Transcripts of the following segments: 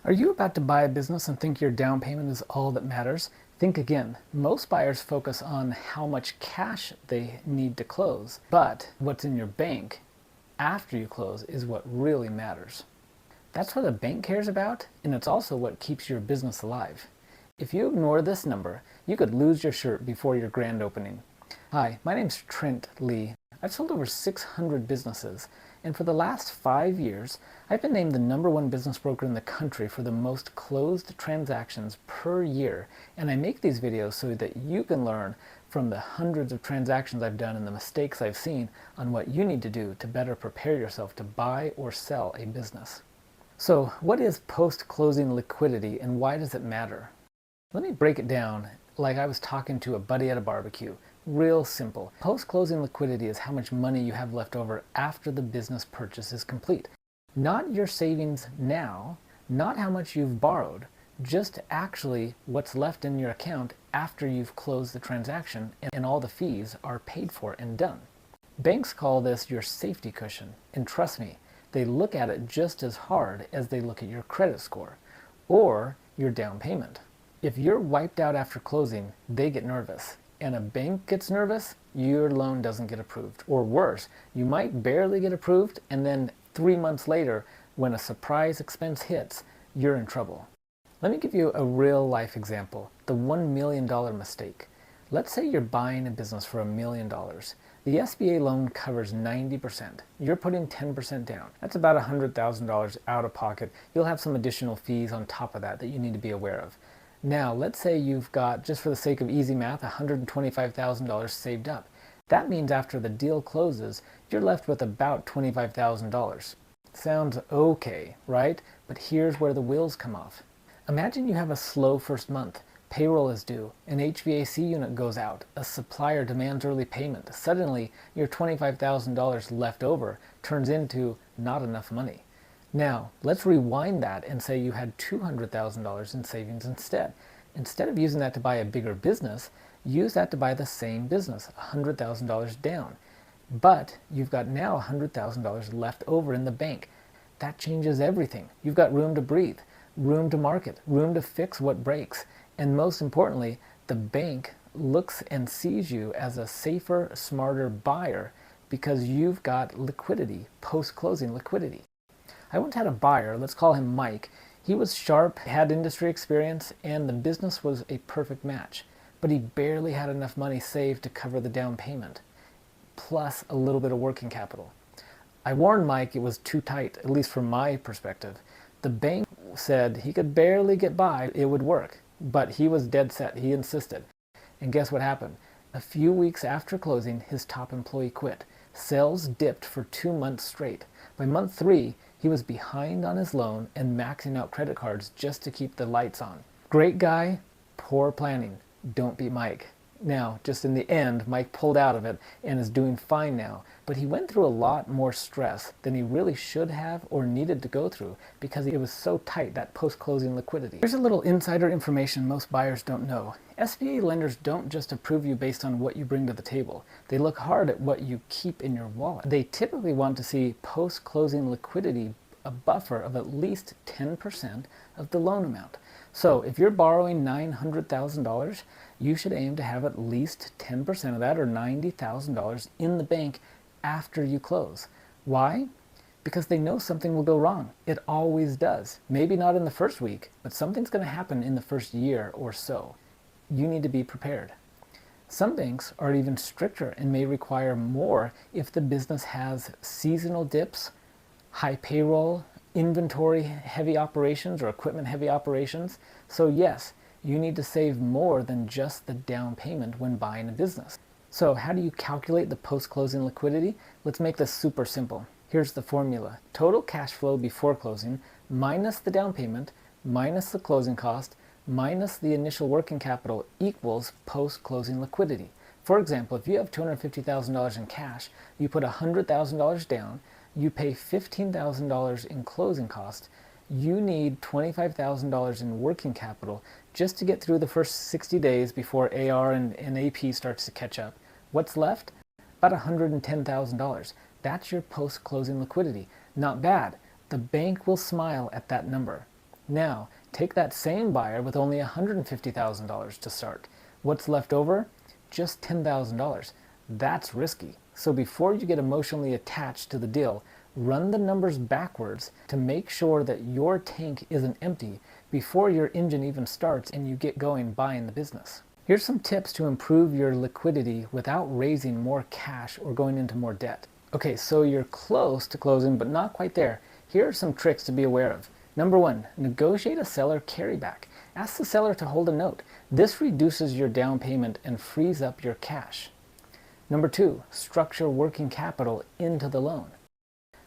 Are you about to buy a business and think your down payment is all that matters? Think again. Most buyers focus on how much cash they need to close, but what's in your bank after you close is what really matters. That's what a bank cares about, and it's also what keeps your business alive. If you ignore this number, you could lose your shirt before your grand opening. Hi, my name's Trent Lee. I've sold over 600 businesses, and for the last 5 years, I've been named the #1 business broker in the country for the most closed transactions per year, and I make these videos so that you can learn from the hundreds of transactions I've done and the mistakes I've seen on what you need to do to better prepare yourself to buy or sell a business. So, what is post-closing liquidity and why does it matter? Let me break it down like I was talking to a buddy at a barbecue. Real simple. Post-closing liquidity is how much money you have left over after the business purchase is complete. Not your savings now, not how much you've borrowed, just actually what's left in your account after you've closed the transaction and all the fees are paid for and done. Banks call this your safety cushion, and trust me, they look at it just as hard as they look at your credit score or your down payment. If you're wiped out after closing, they get nervous. And a bank gets nervous, your loan doesn't get approved. Or worse, you might barely get approved, and then 3 months later, when a surprise expense hits, you're in trouble. Let me give you a real life example, the $1 million mistake. Let's say you're buying a business for $1 million. The SBA loan covers 90%. You're putting 10% down. That's about $100,000 out of pocket. You'll have some additional fees on top of that you need to be aware of. Now, let's say you've got, just for the sake of easy math, $125,000 saved up. That means after the deal closes, you're left with about $25,000. Sounds okay, right? But here's where the wheels come off. Imagine you have a slow first month. Payroll is due, an HVAC unit goes out, a supplier demands early payment. Suddenly, your $25,000 left over turns into not enough money. Now, let's rewind that and say you had $200,000 in savings instead. Instead of using that to buy a bigger business, use that to buy the same business, $100,000 down. But you've got now $100,000 left over in the bank. That changes everything. You've got room to breathe, room to market, room to fix what breaks. And most importantly, the bank looks and sees you as a safer, smarter buyer because you've got liquidity, post-closing liquidity. I once had a buyer, let's call him Mike. He was sharp, had industry experience, and the business was a perfect match. But he barely had enough money saved to cover the down payment, plus a little bit of working capital. I warned Mike it was too tight, at least from my perspective. The bank said he could barely get by, it would work. But he was dead set, he insisted. And guess what happened? A few weeks after closing, his top employee quit. Sales dipped for 2 months straight. By month 3, he was behind on his loan and maxing out credit cards just to keep the lights on. Great guy, poor planning. Don't be Mike. Now, just in the end, Mike pulled out of it and is doing fine now, but he went through a lot more stress than he really should have or needed to go through because it was so tight, that post-closing liquidity. Here's a little insider information most buyers don't know. SBA lenders don't just approve you based on what you bring to the table. They look hard at what you keep in your wallet. They typically want to see post-closing liquidity, a buffer of at least 10% of the loan amount. So if you're borrowing $900,000, you should aim to have at least 10% of that, or $90,000, in the bank after you close. Why? Because they know something will go wrong. It always does. Maybe not in the first week, but something's going to happen in the first year or so. You need to be prepared. Some banks are even stricter and may require more if the business has seasonal dips, high payroll, inventory heavy operations or equipment heavy operations. So yes, you need to save more than just the down payment when buying a business. So how do you calculate the post-closing liquidity? Let's make this super simple. Here's the formula. Total cash flow before closing minus the down payment minus the closing cost minus the initial working capital equals post-closing liquidity. For example, if you have $250,000 in cash, you put $100,000 down, you pay $15,000 in closing cost, you need $25,000 in working capital just to get through the first 60 days before AR and AP starts to catch up. What's left? About $110,000. That's your post-closing liquidity. Not bad. The bank will smile at that number. Now, take that same buyer with only $150,000 to start. What's left over? Just $10,000. That's risky. So before you get emotionally attached to the deal, run the numbers backwards to make sure that your tank isn't empty before your engine even starts and you get going buying the business. Here's some tips to improve your liquidity without raising more cash or going into more debt. Okay, so you're close to closing, but not quite there. Here are some tricks to be aware of. Number one, negotiate a seller carryback. Ask the seller to hold a note. This reduces your down payment and frees up your cash. Number two, structure working capital into the loan.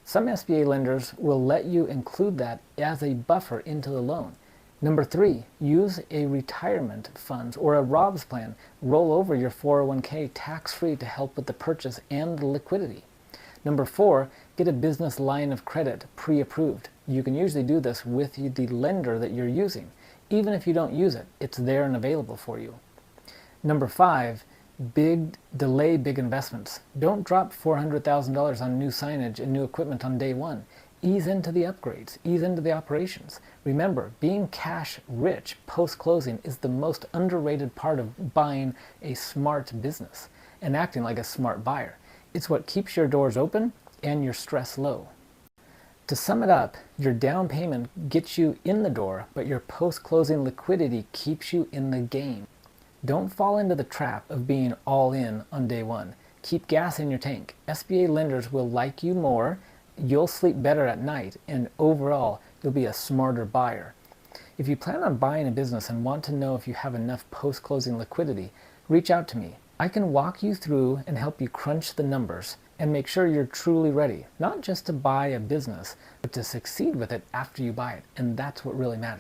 Some SBA lenders will let you include that as a buffer into the loan. Number three, use a retirement funds or a ROBS plan. Roll over your 401k tax-free to help with the purchase and the liquidity. Number four, get a business line of credit pre-approved. You can usually do this with the lender that you're using. Even if you don't use it, it's there and available for you. Number five, delay big investments. Don't drop $400,000 on new signage and new equipment on day one. Ease into the upgrades, ease into the operations. Remember, being cash rich post-closing is the most underrated part of buying a smart business and acting like a smart buyer. It's what keeps your doors open and your stress low. To sum it up, your down payment gets you in the door, but your post-closing liquidity keeps you in the game. Don't fall into the trap of being all in on day one. Keep gas in your tank. SBA lenders will like you more, you'll sleep better at night, and overall, you'll be a smarter buyer. If you plan on buying a business and want to know if you have enough post-closing liquidity, reach out to me. I can walk you through and help you crunch the numbers and make sure you're truly ready, not just to buy a business, but to succeed with it after you buy it, and that's what really matters.